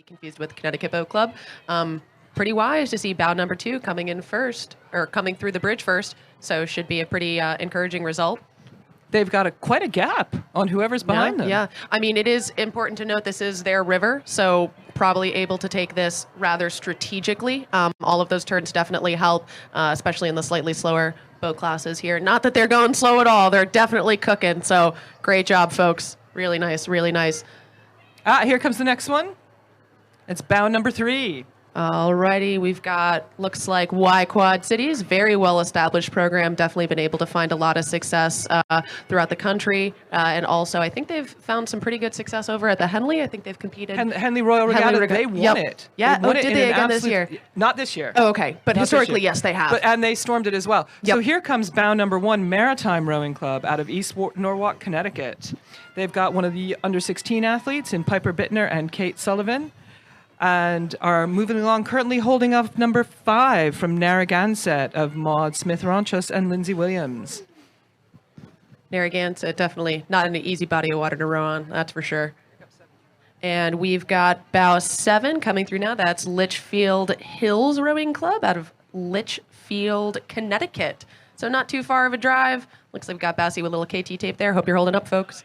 confused with Connecticut Boat Club. Pretty wise to see bow number 2 coming in first, or coming through the bridge first. So should be a pretty encouraging result. They've got quite a gap on whoever's behind them. Yeah, I mean, it is important to note this is their river, so probably able to take this rather strategically. All of those turns definitely help, especially in the slightly slower boat classes here. Not that they're going slow at all. They're definitely cooking. So great job, folks. Really nice, really nice. Here comes the next one. It's bow number 3. Alrighty, we've got, looks like Y Quad Cities, very well-established program, definitely been able to find a lot of success throughout the country, and also I think they've found some pretty good success over at the Henley. I think they've competed. Henley Royal Regatta, they won it. Yeah, they won did they again this year? Not this year. Oh, okay, but Not historically, yes, they have. And they stormed it as well. Yep. So here comes bow number 1, Maritime Rowing Club out of East Norwalk, Connecticut. They've got one of the under-16 athletes in Piper Bittner and Kate Sullivan, and are moving along, currently holding up number 5 from Narragansett of Maud Smith-Ronchus and Lindsay Williams. Narragansett, definitely not an easy body of water to row on, that's for sure. And we've got bow 7 coming through now. That's Litchfield Hills Rowing Club out of Litchfield, Connecticut. So not too far of a drive. Looks like we've got Bassy with a little KT tape there. Hope you're holding up, folks.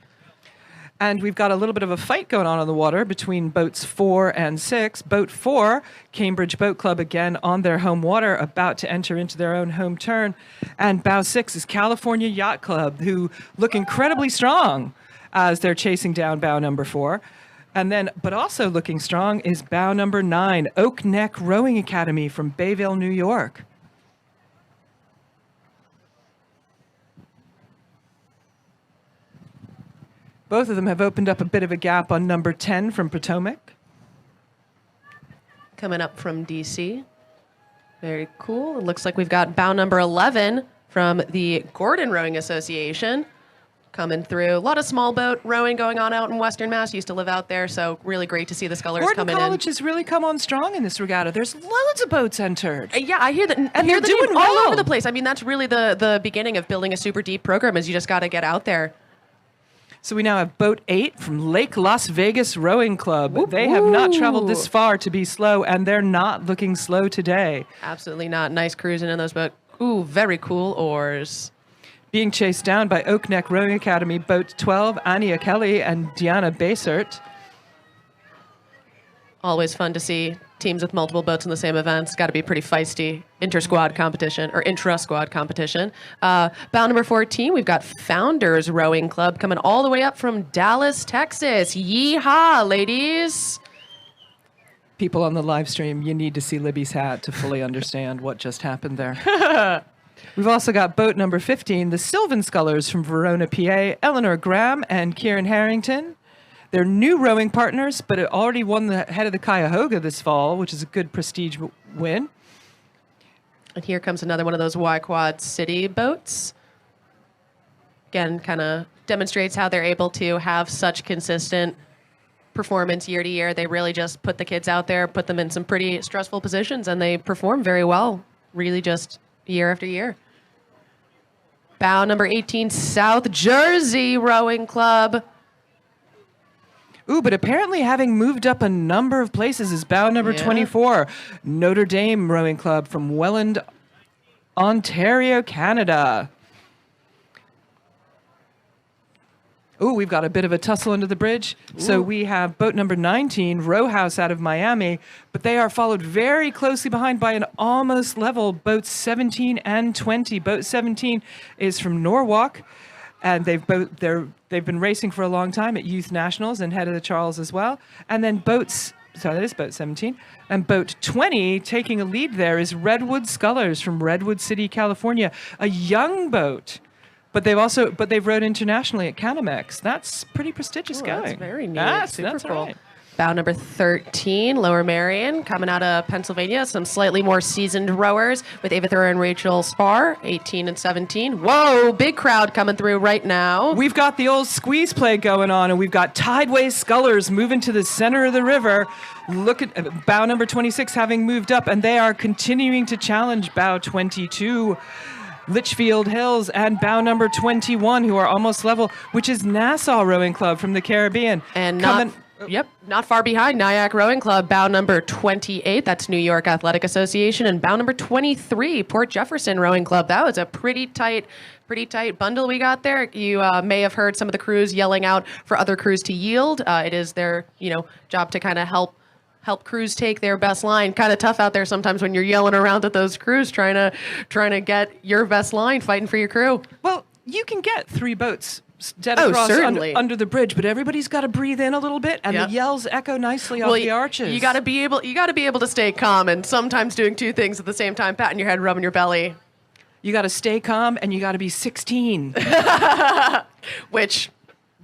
And we've got a little bit of a fight going on the water between boats 4 and 6. Boat 4, Cambridge Boat Club, again on their home water, about to enter into their own home turn. And bow 6 is California Yacht Club, who look incredibly strong as they're chasing down bow number 4. And then, but also looking strong is bow number 9, Oak Neck Rowing Academy from Bayville, New York. Both of them have opened up a bit of a gap on number 10 from Potomac. Coming up from DC. Very cool. It looks like we've got bow number 11 from the Gordon Rowing Association coming through. A lot of small boat rowing going on out in Western Mass. Used to live out there, so really great to see the scullers Gordon coming College in. has really come on strong in this regatta. There's loads of boats entered. Yeah, I hear that. And they're doing all well. over the place. I mean, that's really the beginning of building a super deep program is you just got to get out there. So we now have boat 8 from Lake Las Vegas Rowing Club. Whoop, they have not traveled whoop. this far to be slow, and they're not looking slow today. Absolutely not. Nice cruising in those boats. Ooh, very cool oars. Being chased down by Oak Neck Rowing Academy, boat 12, Ania Kelly and Diana Basert. Always fun to see teams with multiple boats in the same events. Got to be pretty feisty inter-squad competition or intra-squad competition. Bow number 14, we've got Founders Rowing Club coming all the way up from Dallas, Texas. Yeehaw, ladies. People on the live stream, you need to see Libby's hat to fully understand what just happened there. We've also got boat number 15, the Sylvan Scullers from Verona, PA, Eleanor Graham and Kieran Harrington. They're new rowing partners, but it already won the head of the Cuyahoga this fall, which is a good prestige win. And here comes another one of those Y Quad City boats. Again, kind of demonstrates how they're able to have such consistent performance year to year. They really just put the kids out there, put them in some pretty stressful positions, and they perform very well, really just year after year. Bow number 18, South Jersey Rowing Club. Ooh, but apparently having moved up a number of places is bow number 24, Notre Dame Rowing Club from Welland, Ontario, Canada. Ooh, we've got a bit of a tussle under the bridge. Ooh. So we have boat number 19, Row House out of Miami, but they are followed very closely behind by an almost level boats 17 and 20. Boat 17 is from Norwalk. And they've been racing for a long time at Youth Nationals and head of the Charles as well. And then that is boat 17. And boat 20 taking a lead there is Redwood Scullers from Redwood City, California, a young boat. But they've rowed internationally at Canamex. That's pretty prestigious going. That's very neat. That's Super cool. right. Bow number 13, Lower Merion, coming out of Pennsylvania. Some slightly more seasoned rowers with Ava Thur and Rachel Spar, 18 and 17. Whoa, big crowd coming through right now. We've got the old squeeze play going on, and we've got Tideways Scullers moving to the center of the river. Look at bow number 26 having moved up, and they are continuing to challenge bow 22. Litchfield Hills and bow number 21, who are almost level, which is Nassau Rowing Club from the Caribbean. And Yep, not far behind. Nyack Rowing Club, bow number 28. That's New York Athletic Association. And bow number 23, Port Jefferson Rowing Club. That was a pretty tight bundle we got there. You may have heard some of the crews yelling out for other crews to yield. It is their, job to kind of help crews take their best line. Kind of tough out there sometimes when you're yelling around at those crews trying to get your best line, fighting for your crew. Well, you can get 3 boats dead across under the bridge, but everybody's got to breathe in a little bit, and the yells echo nicely off the arches. You got to be able to stay calm, and sometimes doing 2 things at the same time, patting your head, rubbing your belly. You got to stay calm, and you got to be 16. Which,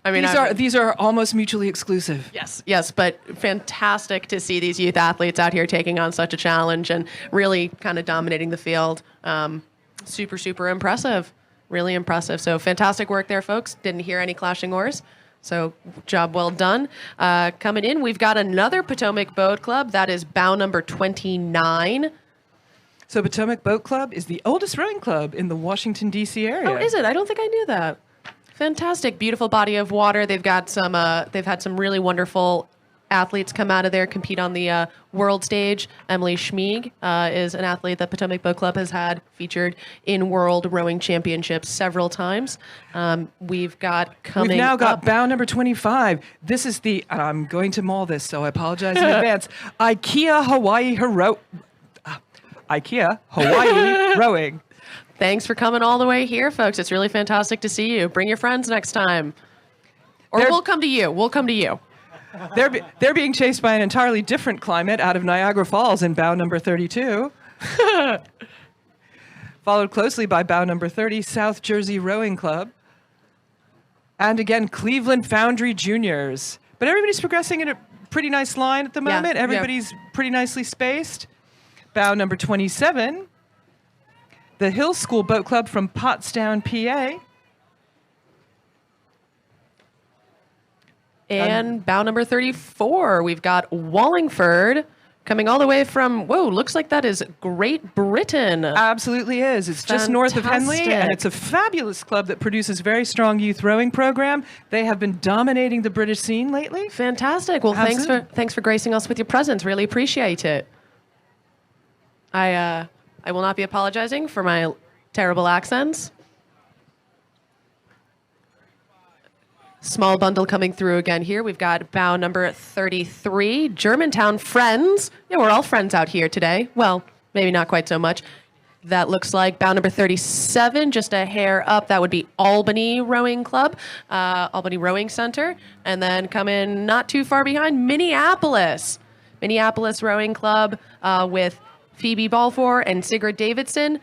these are almost mutually exclusive. Yes, but fantastic to see these youth athletes out here taking on such a challenge and really kind of dominating the field. Super, super impressive. Really impressive. So fantastic work there, folks. Didn't hear any clashing oars. So job well done. Coming in, we've got another Potomac Boat Club. That is bow number 29. So Potomac Boat Club is the oldest rowing club in the Washington, D.C. area. Oh, is it? I don't think I knew that. Fantastic. Beautiful body of water. They've got they've had some really wonderful athletes come out of there, compete on the world stage. Emily Schmieg is an athlete that Potomac Boat Club has had featured in World Rowing Championships several times. We've now got bow number 25. This is I'm going to maul this, so I apologize in advance. IKEA Hawaii Rowing. Thanks for coming all the way here, folks. It's really fantastic to see you. Bring your friends next time. Or we'll come to you. They're being chased by an entirely different climate out of Niagara Falls in bow number 32. Followed closely by bow number 30, South Jersey Rowing Club. And again, Cleveland Foundry Juniors. But everybody's progressing in a pretty nice line at the moment. Everybody's pretty nicely spaced. Bow number 27, the Hill School Boat Club from Pottstown, PA. And bow number 34, we've got Wallingford coming all the way from, looks like that is Great Britain. Absolutely is. It's just north of Henley, and it's a fabulous club that produces very strong youth rowing program. They have been dominating the British scene lately. Fantastic. Well, thanks for gracing us with your presence. Really appreciate it. I will not be apologizing for my terrible accents. Small bundle coming through again here. We've got bow number 33, Germantown Friends. Yeah, we're all friends out here today. Well, maybe not quite so much. That looks like bow number 37, just a hair up. That would be Albany Rowing Club, Albany Rowing Center. And then coming not too far behind, Minneapolis Rowing Club with Phoebe Balfour and Sigrid Davidson.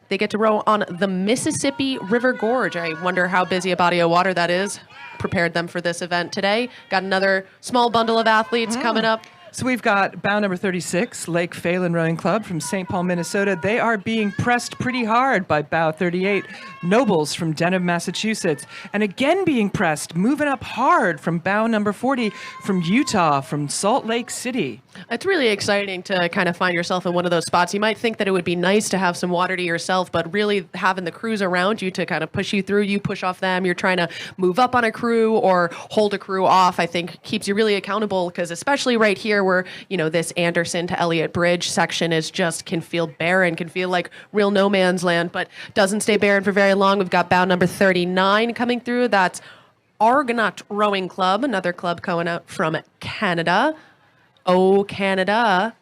They get to row on the Mississippi River Gorge. I wonder how busy a body of water that is. Prepared them for this event today. Got another small bundle of athletes coming up. So we've got bow number 36, Lake Phelan Rowing Club from St. Paul, Minnesota. They are being pressed pretty hard by bow 38, Nobles from Denham, Massachusetts. And again being pressed, moving up hard from bow number 40 from Utah, from Salt Lake City. It's really exciting to kind of find yourself in one of those spots. You might think that it would be nice to have some water to yourself, but really having the crews around you to kind of push you through, you push off them, you're trying to move up on a crew or hold a crew off, I think keeps you really accountable, because especially right here where, this Anderson to Elliott Bridge section can feel barren, can feel like real no man's land, but doesn't stay barren for very long. We've got bow number 39 coming through. That's Argonaut Rowing Club, another club coming out from Canada. Oh, Canada.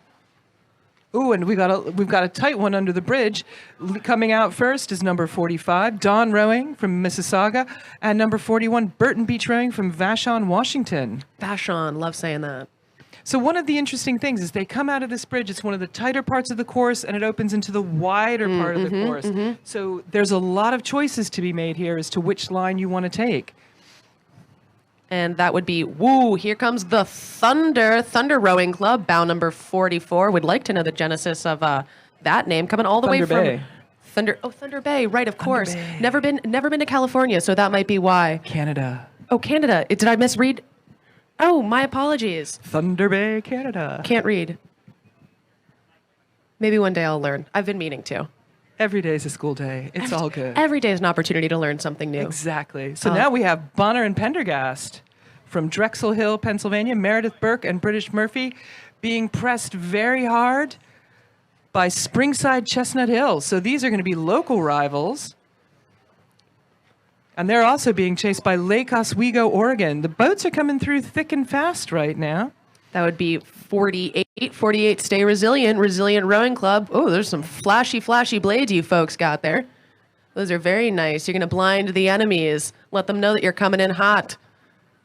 Ooh, and we've got a tight one under the bridge. Coming out first is number 45, Dawn Rowing from Mississauga, and number 41, Burton Beach Rowing from Vashon, Washington. Vashon, love saying that. So one of the interesting things is they come out of this bridge. It's one of the tighter parts of the course, and it opens into the wider part of the course. So there's a lot of choices to be made here as to which line you want to take. And that would be, here comes the Thunder Rowing Club, bow number 44. Would like to know the genesis of that name, coming all the way from Thunder Bay, right, of course. Never been to California, so that might be why. Canada. Oh, Canada. Did I misread? Oh, my apologies. Thunder Bay, Canada. Can't read. Maybe one day I'll learn. I've been meaning to. Every day is a school day. It's all good. Every day is an opportunity to learn something new. Exactly. So now we have Bonner and Pendergast from Drexel Hill, Pennsylvania, Meredith Burke and British Murphy, being pressed very hard by Springside Chestnut Hill. So these are going to be local rivals. And they're also being chased by Lake Oswego, Oregon. The boats are coming through thick and fast right now. That would be 48. 48, Stay Resilient, Resilient Rowing Club. Oh, there's some flashy, flashy blades you folks got there. Those are very nice. You're going to blind the enemies. Let them know that you're coming in hot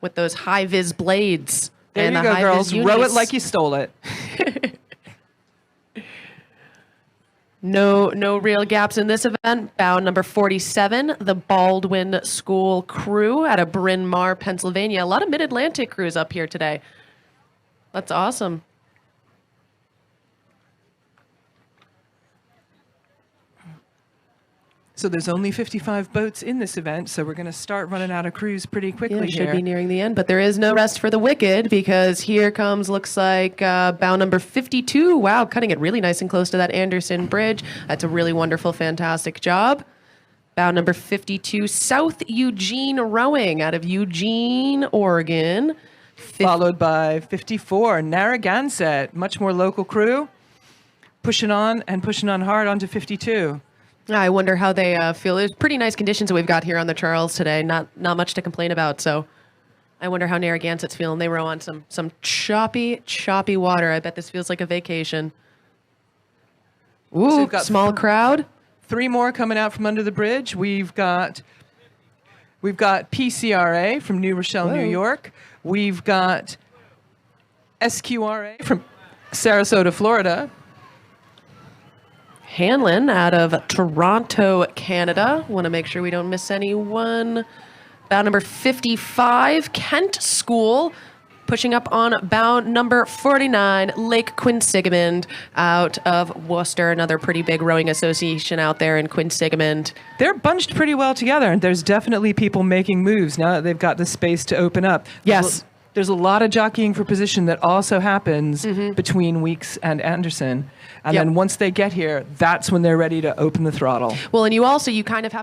with those high-vis blades. There and you the go, high-vis girls. Row it unis. like you stole it. No real gaps in this event. Bow number 47, the Baldwin School crew out of Bryn Mawr, Pennsylvania. A lot of Mid-Atlantic crews up here today. That's awesome. So there's only 55 boats in this event, so we're going to start running out of crews pretty quickly Yeah, should here. be nearing the end, but there is no rest for the wicked because here comes, looks like bow number 52. Wow, cutting it really nice and close to that Anderson Bridge. That's a really wonderful, fantastic job. Bow number 52, South Eugene Rowing out of Eugene, Oregon. Followed by 54, Narragansett, much more local crew, pushing on hard onto 52. I wonder how they feel. There's pretty nice conditions that we've got here on the Charles today. Not much to complain about. So I wonder how Narragansett's feeling. They row on some choppy water. I bet this feels like a vacation. Ooh, So we've got small crowd. 3 more coming out from under the bridge. We've got PCRA from New Rochelle, Whoa. New York. We've got SQRA from Sarasota, Florida. Hanlon out of Toronto, Canada. Want to make sure we don't miss anyone. Bow number 55, Kent School. Pushing up on bow number 49, Lake Quinsigamond out of Worcester. Another pretty big rowing association out there in Quinsigamond. They're bunched pretty well together, and there's definitely people making moves now that they've got the space to open up. Yes. There's a lot of jockeying for position that also happens between Weeks and Anderson. And Yep. then once they get here, that's when they're ready to open the throttle. Well, and you kind of have to